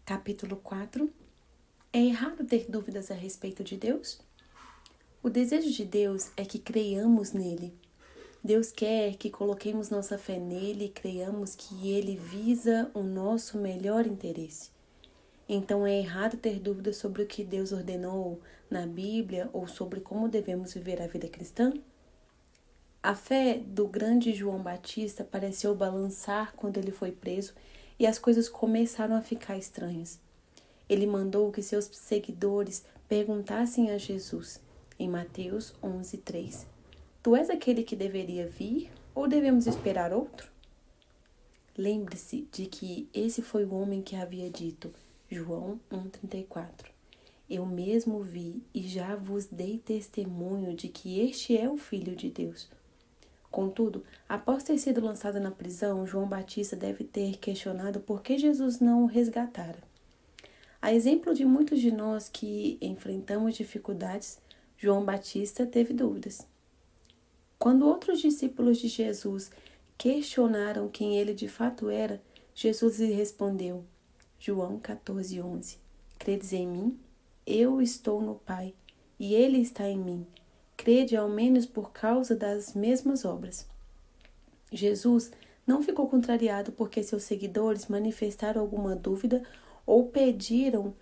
Capítulo 4. É errado ter dúvidas a respeito de Deus? O desejo de Deus é que creiamos nele. Deus quer que coloquemos nossa fé nele e creiamos que ele visa o nosso melhor interesse. Então é errado ter dúvidas sobre o que Deus ordenou na Bíblia ou sobre como devemos viver a vida cristã? A fé do grande João Batista pareceu balançar quando ele foi preso e as coisas começaram a ficar estranhas. Ele mandou que seus seguidores perguntassem a Jesus, em Mateus 11:3, Tu és aquele que deveria vir ou devemos esperar outro? Lembre-se de que esse foi o homem que havia dito, João 1:34, Eu mesmo vi e já vos dei testemunho de que este é o Filho de Deus. Contudo, após ter sido lançado na prisão, João Batista deve ter questionado por que Jesus não o resgatara. A exemplo de muitos de nós que enfrentamos dificuldades, João Batista teve dúvidas. Quando outros discípulos de Jesus questionaram quem ele de fato era, Jesus lhe respondeu, João 14:11, Credes em mim? Eu estou no Pai, e ele está em mim. Crede ao menos por causa das mesmas obras. Jesus não ficou contrariado porque seus seguidores manifestaram alguma dúvida ou pediram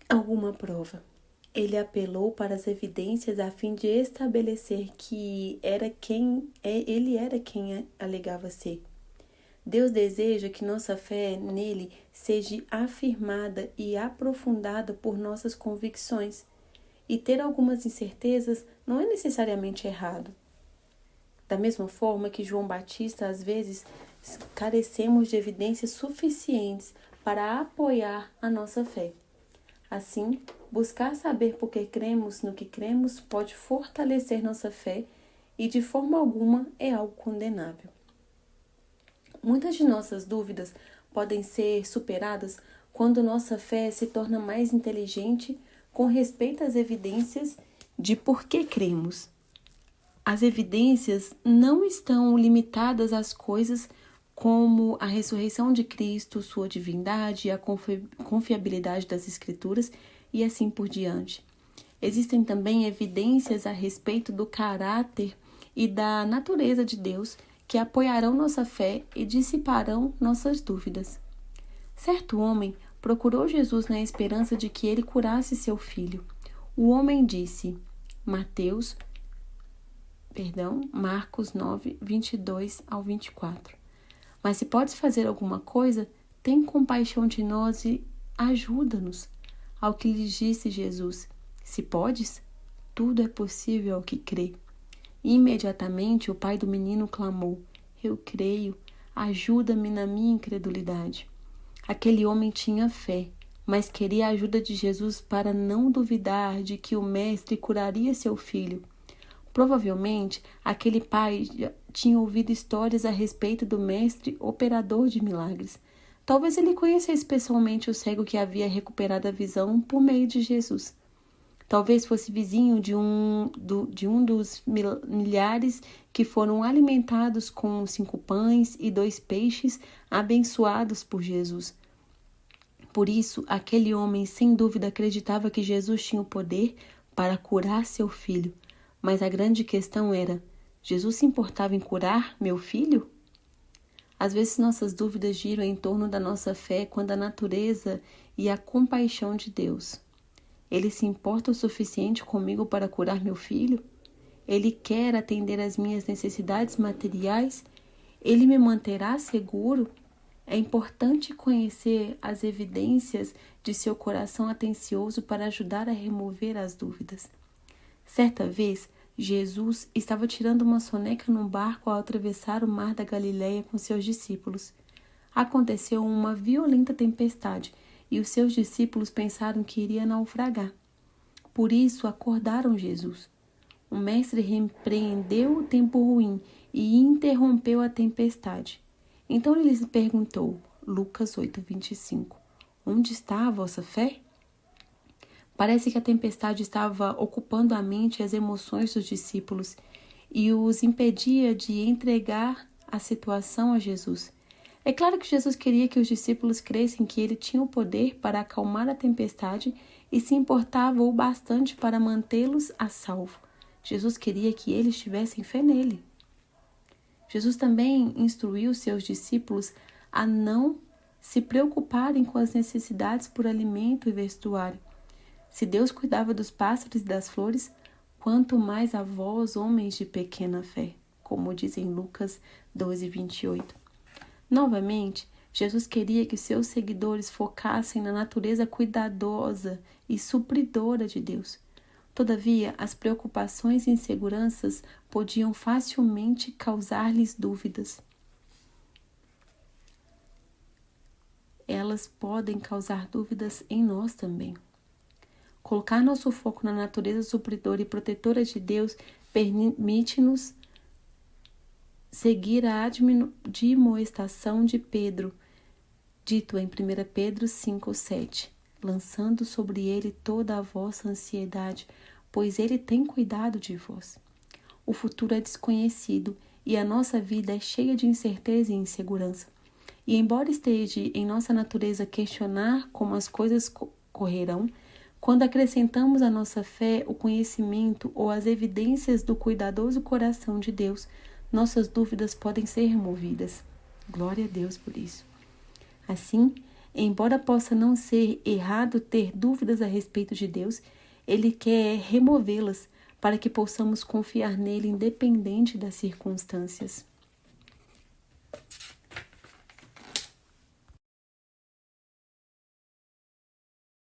alguma prova. Ele apelou para as evidências a fim de estabelecer que ele era quem alegava ser. Deus deseja que nossa fé nele seja afirmada e aprofundada por nossas convicções. E ter algumas incertezas não é necessariamente errado. Da mesma forma que João Batista, às vezes, carecemos de evidências suficientes para apoiar a nossa fé. Assim, buscar saber por que cremos no que cremos pode fortalecer nossa fé e, de forma alguma, é algo condenável. Muitas de nossas dúvidas podem ser superadas quando nossa fé se torna mais inteligente com respeito às evidências de por que cremos. As evidências não estão limitadas às coisas como a ressurreição de Cristo, sua divindade, a confiabilidade das Escrituras e assim por diante. Existem também evidências a respeito do caráter e da natureza de Deus que apoiarão nossa fé e dissiparão nossas dúvidas. Certo homem procurou Jesus na esperança de que ele curasse seu filho. O homem disse, Marcos 9, 22-24. Mas se podes fazer alguma coisa, tem compaixão de nós e ajuda-nos. Ao que lhes disse Jesus, se podes, tudo é possível ao que crê. Imediatamente o pai do menino clamou, eu creio, ajuda-me na minha incredulidade. Aquele homem tinha fé, mas queria a ajuda de Jesus para não duvidar de que o mestre curaria seu filho. Provavelmente, aquele pai tinha ouvido histórias a respeito do mestre operador de milagres. Talvez ele conhecesse pessoalmente o cego que havia recuperado a visão por meio de Jesus. Talvez fosse vizinho de um dos milhares que foram alimentados com 5 pães e 2 peixes abençoados por Jesus. Por isso, aquele homem sem dúvida acreditava que Jesus tinha o poder para curar seu filho. Mas a grande questão era, Jesus se importava em curar meu filho? Às vezes nossas dúvidas giram em torno da nossa fé quando a natureza e a compaixão de Deus. Ele se importa o suficiente comigo para curar meu filho? Ele quer atender às minhas necessidades materiais? Ele me manterá seguro? É importante conhecer as evidências de seu coração atencioso para ajudar a remover as dúvidas. Certa vez, Jesus estava tirando uma soneca num barco ao atravessar o mar da Galileia com seus discípulos. Aconteceu uma violenta tempestade e os seus discípulos pensaram que iria naufragar. Por isso, acordaram Jesus. O mestre repreendeu o tempo ruim e interrompeu a tempestade. Então ele lhes perguntou, Lucas 8:25, onde está a vossa fé? Parece que a tempestade estava ocupando a mente e as emoções dos discípulos e os impedia de entregar a situação a Jesus. É claro que Jesus queria que os discípulos cressem que ele tinha o poder para acalmar a tempestade e se importava o bastante para mantê-los a salvo. Jesus queria que eles tivessem fé nele. Jesus também instruiu seus discípulos a não se preocuparem com as necessidades por alimento e vestuário. Se Deus cuidava dos pássaros e das flores, quanto mais a vós, homens de pequena fé, como diz em Lucas 12:28. Novamente, Jesus queria que seus seguidores focassem na natureza cuidadosa e supridora de Deus. Todavia, as preocupações e inseguranças podiam facilmente causar-lhes dúvidas. Elas podem causar dúvidas em nós também. Colocar nosso foco na natureza supridora e protetora de Deus permite-nos seguir a admoestação de Pedro, dito em 1 Pedro 5:7, lançando sobre ele toda a vossa ansiedade, pois ele tem cuidado de vós. O futuro é desconhecido e a nossa vida é cheia de incerteza e insegurança. E embora esteja em nossa natureza questionar como as coisas correrão, quando acrescentamos à nossa fé o conhecimento ou as evidências do cuidadoso coração de Deus, nossas dúvidas podem ser removidas. Glória a Deus por isso. Assim, embora possa não ser errado ter dúvidas a respeito de Deus, Ele quer removê-las para que possamos confiar nele independente das circunstâncias.